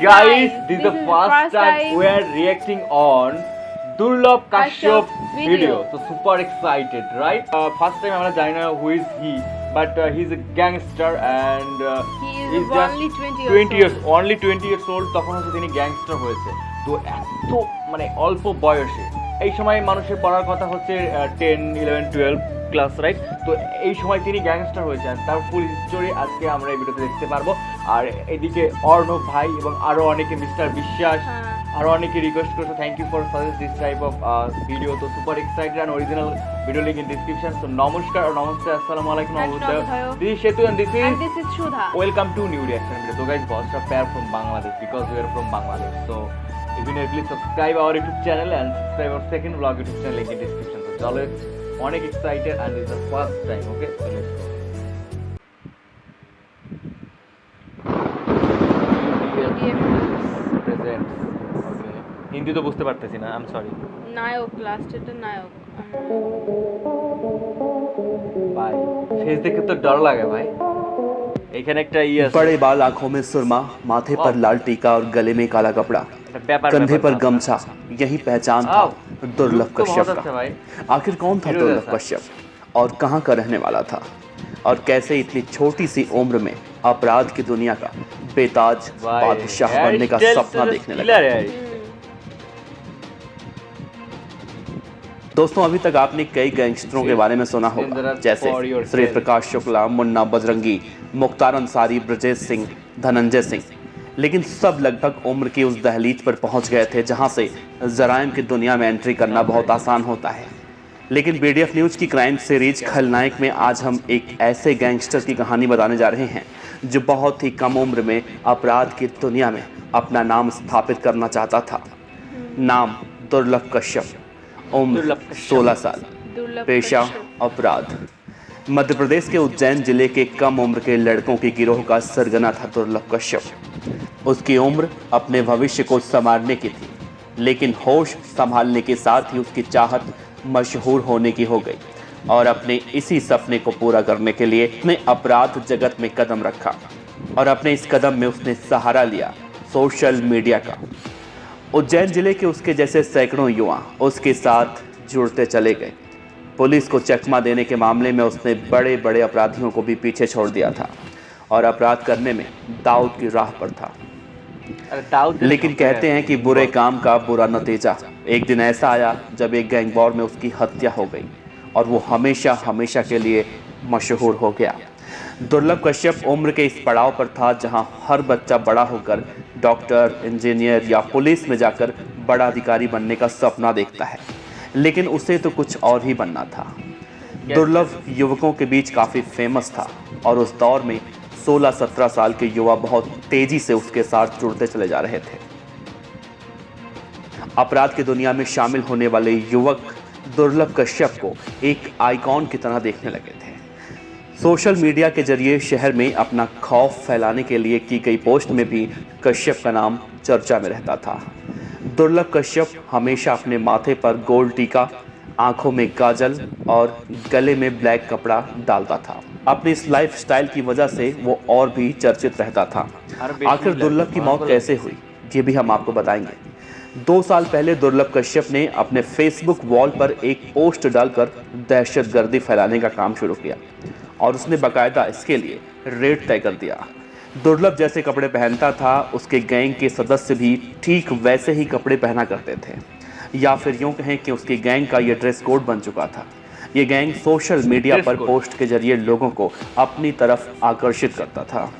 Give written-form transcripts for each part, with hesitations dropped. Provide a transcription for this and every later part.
Guys, this is the first time we are reacting on Durlabh Kashyap video. So super excited, right? First time আমরা জানি না who is he, but he's a gangster and He is he's only 20 years only 20 years old. তখন হচ্ছে তিনি gangster হয়েছে। তো এত মানে অল্প বয়সে এই সময় মানুষের পড়ার কথা হচ্ছে 10, 11, 12 ক্লাস, রাইট? তো এই সময় তিনি গ্যাংস্টার হয়েছেন, তার ফুল হিস্টোরি আজকে আমরা এই ভিডিওতে দেখতে পারবো। আর এদিকে অর্ণব ভাই এবং আরো অনেকে, মিস্টার বিশ্বাস, আরো অনেকে রিকোয়েস্ট করছে thank you for suggest this type of video. তো super excited and original video link in description. তো নমস্কার আর নমস্তে, আসসালামু আলাইকুম। This is Shetu and this is Shudha. Welcome to new reaction video. So guys, boss are pair from Bangladesh because we are from Bangladesh. So if you need, please subscribe our YouTube channel and subscribe our second vlog YouTube channel link in description. So chalo, অনেক excited and this is the first time. Okay, so let's go. Present. Okay. Hindi তো বুঝতে পারতেছি না, I am sorry. নায়ক, লাস্টেরটা নায়ক। ভাই face দেখে তো ডর লাগে ভাই। এখানে একটা बड़े बाल, आंखों में सुरमा, माथे पर लाल टीका और गले में काला कपड़ा, कंधे पर गमछा, यही पहचान था दुर्लभ कश्यप का। आखिर कौन था दुर्लभ कश्यप और कहां का रहने वाला था और कैसे इतनी छोटी सी उम्र में अपराध की दुनिया का बेताज बादशाह बनने का सपना देखने लगा। दोस्तों, अभी तक आपने कई गैंगस्टरों के बारे में सुना होगा, जैसे श्री प्रकाश शुक्ला, मुन्ना बजरंगी, मुख्तार अंसारी, ब्रजेश सिंह, धनंजय सिंह। लेकिन सब लगभग उम्र की उस दहलीज पर पहुंच गए थे जहां से जराइम की दुनिया में एंट्री करना बहुत आसान होता है। लेकिन BDF न्यूज की क्राइम सीरीज खलनायक में आज हम एक ऐसे गैंगस्टर की कहानी बताने जा रहे हैं जो बहुत ही कम उम्र में अपराध की दुनिया में अपना नाम स्थापित करना चाहता था। नाम दुर्लभ कश्यप, उम्र 16 साल, पेशा अपराध। मध्य प्रदेश के उज्जैन जिले के कम उम्र के लड़कों की गिरोह का सरगना था दुर्लभ कश्यप। उसकी उम्र अपने भविष्य को संवारने की थी, लेकिन होश संभालने के साथ ही उसकी चाहत मशहूर होने की हो गई और अपने इसी सपने को पूरा करने के लिए उसने अपराध जगत में कदम रखा और अपने इस कदम में उसने सहारा लिया सोशल मीडिया का। उज्जैन जिले के उसके जैसे सैकड़ों युवा उसके साथ जुड़ते चले गए। पुलिस को चकमा देने के मामले में उसने बड़े बड़े अपराधियों को भी पीछे छोड़ दिया था और अपराध करने में दाऊद की राह पर था। लेकिन कहते हैं कि बुरे काम का बुरा नतीजा। एक दिन ऐसा आया जब एक गैंग वॉर में उसकी हत्या हो गई और वो हमेशा हमेशा के लिए मशहूर हो गया। दुर्लभ कश्यप उम्र के इस पड़ाव पर था जहां हर बच्चा बड़ा होकर डॉक्टर, इंजीनियर या पुलिस में जाकर बड़ा अधिकारी बनने का सपना देखता है, लेकिन उसे तो कुछ और ही बनना था। दुर्लभ युवकों के बीच काफ़ी फेमस था और उस दौर में 16-17 साल के युवा बहुत तेजी से उसके साथ जुड़ते चले जा रहे थे। अपराध की दुनिया में शामिल होने वाले युवक दुर्लभ कश्यप को एक आइकॉन की तरह देखने लगे थे। सोशल मीडिया के जरिए शहर में अपना खौफ फैलाने के लिए की गई पोस्ट में भी कश्यप का नाम चर्चा में रहता था। दुर्लभ कश्यप हमेशा अपने माथे पर गोल्ड टीका, आंखों में काजल और गले में ब्लैक कपड़ा डालता था। अपनी इस लाइफ स्टाइल की वजह से वो और भी चर्चित रहता था। आखिर दुर्लभ की मौत कैसे हुई, ये भी हम आपको बताएंगे। 2 साल पहले दुर्लभ कश्यप ने अपने फेसबुक वॉल पर एक पोस्ट डालकर दहशतगर्दी फैलाने का काम शुरू किया और उसने बाकायदा इसके लिए रेट तय कर दिया। दुर्लभ जैसे कपड़े पहनता था, उसके गैंग के सदस्य भी ठीक वैसे ही कपड़े पहना करते थे, या फिर यूँ कहें कि उसकी गैंग का ये ड्रेस कोड बन चुका था। ये गैंग सोशल मीडिया पर पोस्ट के जरिए लोगों को अपनी तरफ आकर्षित करता था।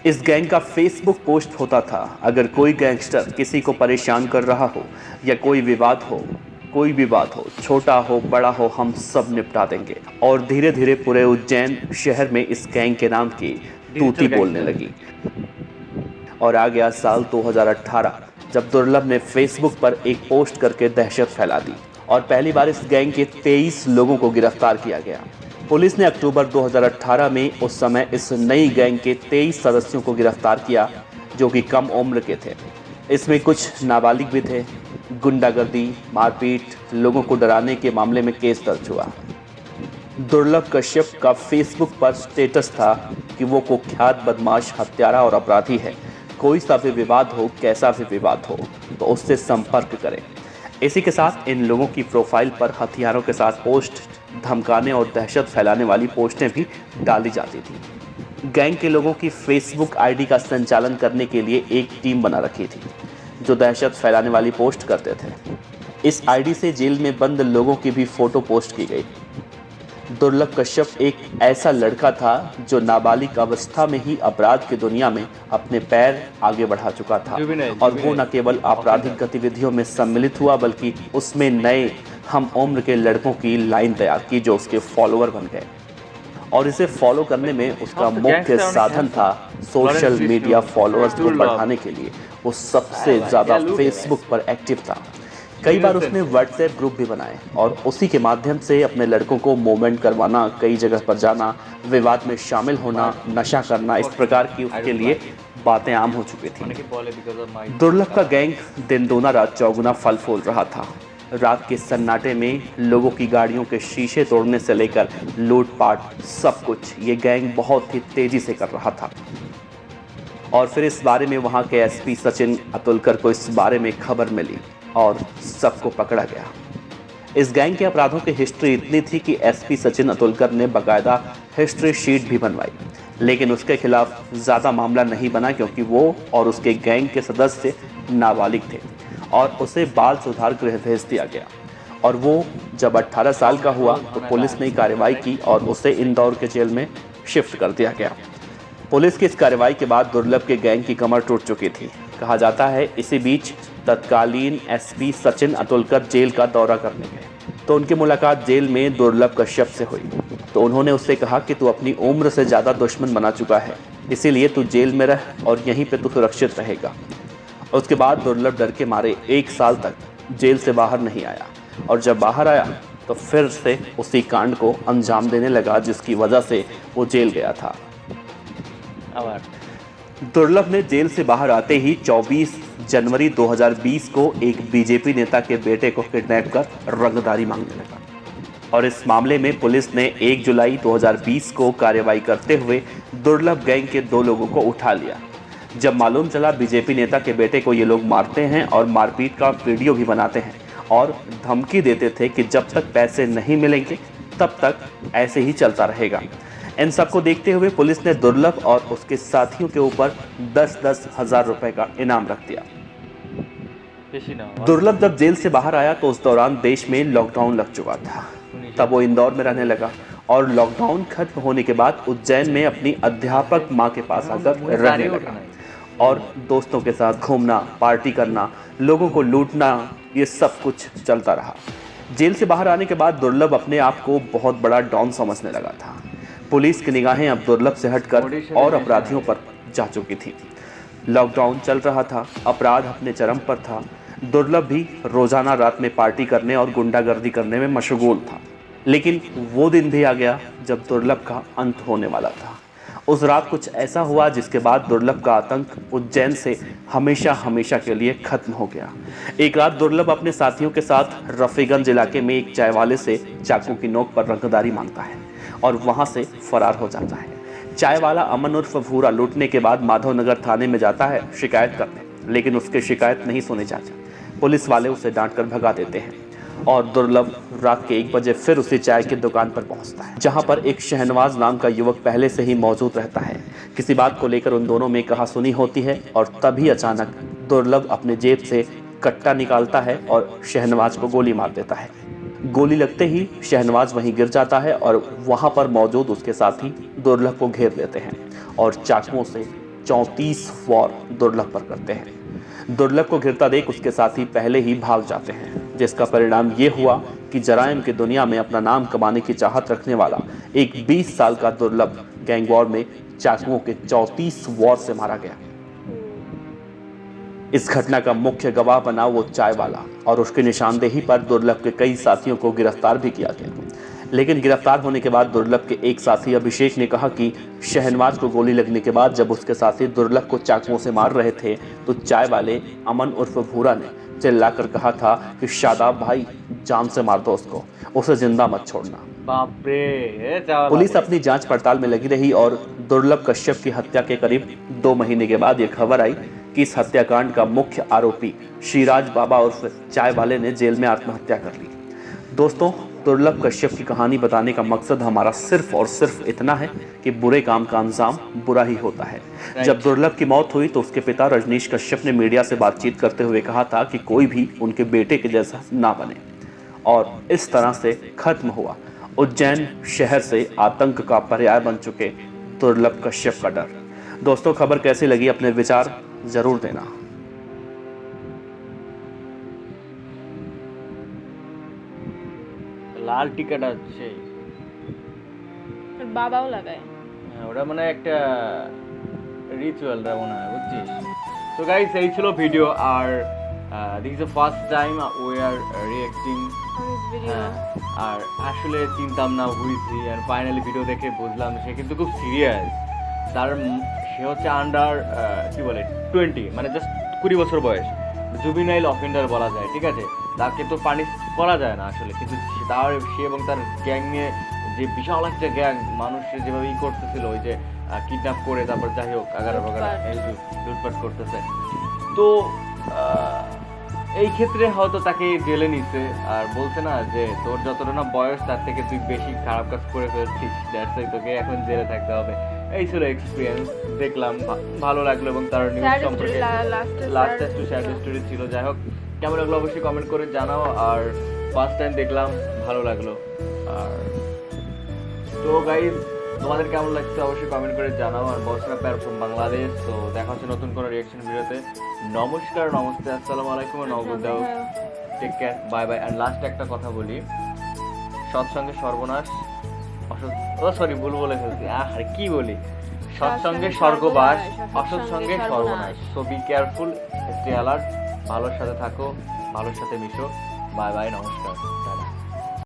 इस गैंग का फेसबुक पोस्ट होता था, अगर कोई गैंगस्टर किसी को परेशान कर रहा हो या कोई विवाद हो, कोई भी बात हो, छोटा हो बड़ा हो, हम सब निपटा देंगे। और धीरे धीरे पूरे उज्जैन शहर में इस गैंग के नाम की तूती बोलने लगी। और आ गया साल 2018 जब दुर्लभ ने फेसबुक पर एक पोस्ट करके दहशत फैला दी और पहली बार इस गैंग के 23 लोगों को गिरफ्तार किया गया। पुलिस ने अक्टूबर 2018 में उस समय इस नई गैंग के 23 सदस्यों को गिरफ्तार किया जो कि कम उम्र के थे। इसमें कुछ नाबालिग भी थे। गुंडागर्दी, मारपीट, लोगों को डराने के मामले में केस दर्ज हुआ। दुर्लभ कश्यप का फेसबुक पर स्टेटस था कि वो कुख्यात बदमाश, हत्यारा और अपराधी है। कोई सा भी विवाद हो, कैसा भी विवाद हो, तो उससे संपर्क करें। इसी के साथ इन लोगों की प्रोफाइल पर हथियारों के साथ पोस्ट, धमकाने और दहशत फैलाने वाली पोस्टें भी डाली जाती थी। गैंग के लोगों की फेसबुक आईडी का संचालन करने के लिए एक टीम बना रखी थी जो दहशत फैलाने वाली पोस्ट करते थे। इस आईडी से जेल में बंद लोगों की भी फोटो पोस्ट की गई। दुर्लभ कश्यप एक ऐसा लड़का था जो नाबालिग अवस्था में ही अपराध की दुनिया में अपने पैर आगे बढ़ा चुका था और वो न केवल आपराधिक गतिविधियों में सम्मिलित हुआ बल्कि उसमें नए हम उम्र के लड़कों की लाइन तैयार की जो उसके फॉलोअर बन गए। और इसे फॉलो करने में उसका मुख्य साधन था सोशल मीडिया फॉलोअर्स को बढ़ाने के लिए वो सबसे ज़्यादा फेसबुक पर एक्टिव था। कई बार उसने व्हाट्सएप ग्रुप भी बनाए और उसी के माध्यम से अपने लड़कों को मूवमेंट करवाना, कई जगह पर जाना, विवाद में शामिल होना, नशा करना, इस प्रकार की उसके लिए बातें आम हो चुकी थी। दुर्लभ का गैंग दिन दूना रात चौगुना फल फूल रहा था। रात के सन्नाटे में लोगों की गाड़ियों के शीशे तोड़ने से लेकर लूटपाट सब कुछ ये गैंग बहुत ही तेजी से कर रहा था। और फिर इस बारे में वहाँ के एसपी सचिन अतुलकर को इस बारे में खबर मिली और सबको पकड़ा गया। इस गैंग के अपराधों की हिस्ट्री इतनी थी कि एसपी सचिन अतुलकर ने बाकायदा हिस्ट्री शीट भी बनवाई, लेकिन उसके खिलाफ ज़्यादा मामला नहीं बना क्योंकि वो और उसके गैंग के सदस्य नाबालिग थे और उसे बाल सुधार गृह भेज दिया गया। और वो जब 18 साल का हुआ तो पुलिस ने कार्रवाई की और उसे इंदौर के जेल में शिफ्ट कर दिया गया। पुलिस की इस कार्रवाई के बाद दुर्लभ के गैंग की कमर टूट चुकी थी। कहा जाता है इसी बीच तत्कालीन एसपी सचिन अतुलकर जेल का दौरा करने गए तो उनकी मुलाकात जेल में दुर्लभ कश्यप से हुई। तो उन्होंने उससे कहा कि तू अपनी उम्र से ज़्यादा दुश्मन बना चुका है, इसीलिए तू जेल में रह और यहीं पे तू सुरक्षित रहेगा। उसके बाद दुर्लभ डर के मारे 1 साल तक जेल से बाहर नहीं आया और जब बाहर आया तो फिर से उसी कांड को अंजाम देने लगा जिसकी वजह से वो जेल गया था। दुर्लभ ने जेल से बाहर आते ही 24 जनवरी 2020 को एक बीजेपी नेता के बेटे को किडनैप कर रंगदारी मांगने लगा और इस मामले में पुलिस ने 1 जुलाई 2020 को कार्रवाई करते हुए दुर्लभ गैंग के 2 लोगों को उठा लिया। जब मालूम चला बीजेपी नेता के बेटे को ये लोग मारते हैं और मारपीट का वीडियो भी बनाते हैं और धमकी देते थे कि जब तक पैसे नहीं मिलेंगे तब तक ऐसे ही चलता रहेगा। इन सबको देखते हुए पुलिस ने दुर्लभ और उसके साथियों के ऊपर 10-10 हज़ार रुपए का इनाम रख दिया। दुर्लभ जब जेल से बाहर आया तो उस दौरान देश में लॉकडाउन लग चुका था। तब वो इंदौर में रहने लगा और लॉकडाउन खत्म होने के बाद उज्जैन में अपनी अध्यापक माँ के पास आकर रहने लगा और दोस्तों के साथ घूमना, पार्टी करना, लोगों को लूटना, ये सब कुछ चलता रहा। जेल से बाहर आने के बाद दुर्लभ अपने आप को बहुत बड़ा डॉन समझने लगा था। पुलिस की निगाहें अब दुर्लभ से हटकर और अपराधियों पर जा चुकी थी। लॉकडाउन चल रहा था, अपराध अपने चरम पर था। दुर्लभ भी रोजाना रात में पार्टी करने और गुंडागर्दी करने में मशगूल था। लेकिन वो दिन भी आ गया जब दुर्लभ का अंत होने वाला था। उस रात कुछ ऐसा हुआ जिसके बाद दुर्लभ का आतंक उज्जैन से हमेशा हमेशा के लिए खत्म हो गया। एक रात दुर्लभ अपने साथियों के साथ रफीगंज इलाके में एक चाय वाले से चाकू की नोक पर रंगदारी मांगता है और वहां से फरार हो जाता है। चाय वाला अमन उर्फ भूरा लूटने के बाद माधवनगर थाने में जाता है शिकायत करने, लेकिन उसकी शिकायत नहीं सुनी जाती। पुलिस वाले उसे डांट कर भगा देते हैं और दुर्लभ रात के 1 बजे फिर उसी चाय की दुकान पर पहुंचता है जहां पर एक शहनवाज नाम का युवक पहले से ही मौजूद रहता है। किसी बात को लेकर उन दोनों में कहासुनी होती है और तभी अचानक दुर्लभ अपने जेब से कट्टा निकालता है और शहनवाज को गोली मार देता है। गोली लगते ही शहनवाज वहीं गिर जाता है और वहां पर मौजूद उसके साथी दुर्लभ को घेर लेते हैं और चाकुओं से 34 वार दुर्लभ पर करते हैं। दुर्लभ को घिरता देख उसके साथी पहले ही भाग जाते हैं, जिसका परिणाम ये हुआ कि जराइम की दुनिया में अपना नाम कमाने की चाहत रखने वाला एक 20 साल का दुर्लभ गैंग वॉर में चाकुओं के 34 वार से मारा गया। इस घटना का मुख्य गवाह बना वो चाय वाला और उसकी निशानदेही पर दुर्लभ के कई साथियों को गिरफ्तार भी किया गया। लेकिन गिरफ्तार होने के बाद दुर्लभ के एक साथी अभिषेक ने कहा कि शहनवाज को गोली लगने के बाद जब उसके साथी दुर्लभ को चाकुओं से मार रहे थे तो चाय वाले अमन उर्फ भूरा ने चिल्लाकर कहा था कि शादाब भाई जान से मार दो उसको, उसे जिंदा मत छोड़ना। बाप रे, पुलिस अपनी जांच पड़ताल में लगी रही और दुर्लभ कश्यप की हत्या के करीब 2 महीने के बाद यह खबर आई कि इस हत्याकांड का मुख्य आरोपी श्रीराज बाबा उर्फ चाय वाले ने जेल में आत्महत्या कर ली। दोस्तों, दुर्लभ कश्यप की कहानी बताने का मकसद हमारा सिर्फ और सिर्फ इतना है कि बुरे काम का अंजाम बुरा ही होता है। जब दुर्लभ की मौत हुई तो उसके पिता रजनीश कश्यप ने मीडिया से बातचीत करते हुए कहा था कि कोई भी उनके बेटे के जैसा ना बने, और इस तरह से खत्म हुआ उज्जैन शहर से आतंक का पर्याय बन चुके दुर्लभ कश्यप का डर। दोस्तों, खबर कैसी लगी अपने विचार जरूर देना। লাল টিকাটা হচ্ছে ওর বাবাও লাগায়। ওটা মানে একটা রিচুয়ালটা মনে হয়, বুঝছিস? তো গাইস, এই ছিল ভিডিও। আর this is the first time we are reacting On this video. আর আসলে চিন্তাম না হয়েছি, আর ফাইনালি ভিডিও দেখে বুঝলাম সে কিন্তু খুব সিরিয়াস। সে হচ্ছে আন্ডার কি বলে 20, মানে জাস্ট 20 বছর বয়স, জুবিনাইল অফেন্ডার বলা যায়, ঠিক আছে? তাকে তো পানিশ করা যায় না আসলে, কিন্তু সে এবং তার গ্যাং নিয়ে যে বিশাল একটা গ্যাং মানুষের যেভাবে করতেছিল, ওই যে কিডন্যাপ করে তারপর যাই হোক আগারা বাগারা লুটপাট করতেছে, তো এই ক্ষেত্রে হয়তো তাকে জেলে নিছে। আর বলছে না যে তোর যতটা না বয়স তার থেকে তুই বেশি খারাপ কাজ করে ফেলছিস, দ্যাটস ওয়াই তোকে এখন জেলে থাকতে হবে। এই ছিল এক্সপিরিয়েন্স, দেখলাম ভালো লাগলো এবং তার নিউজ সম্পর্কে লাস্ট একটু স্যাড স্টোরি ছিল। যাই হোক, কেমন লাগলো অবশ্যই কমেন্ট করে জানাও। আর ফার্স্ট টাইম দেখলাম, ভালো লাগলো। আর তো গাইজ, তোমাদের কেমন লাগছে অবশ্যই কমেন্ট করে জানাও। আর বসরা প্যার ফ্রম বাংলাদেশ। তো দেখা হচ্ছে নতুন কোনো রিঅ্যাকশন ভিডিওতে। নমস্কার, নমস্তে, আসসালামু আলাইকুম, নবদাও, take care, bye bye. And last একটা কথা বলি, সৎসঙ্গে সর্বনাশ, সরি ভুল বলে ফেলছি, আরে কি বলি, সৎসঙ্গে স্বর্গবাস, অসৎসঙ্গে সর্বনাশ। So be careful, stay alert, ভালোর সাথে থাকো, ভালোর সাথে মিশো। বাই বাই, নমস্কার, টাটা।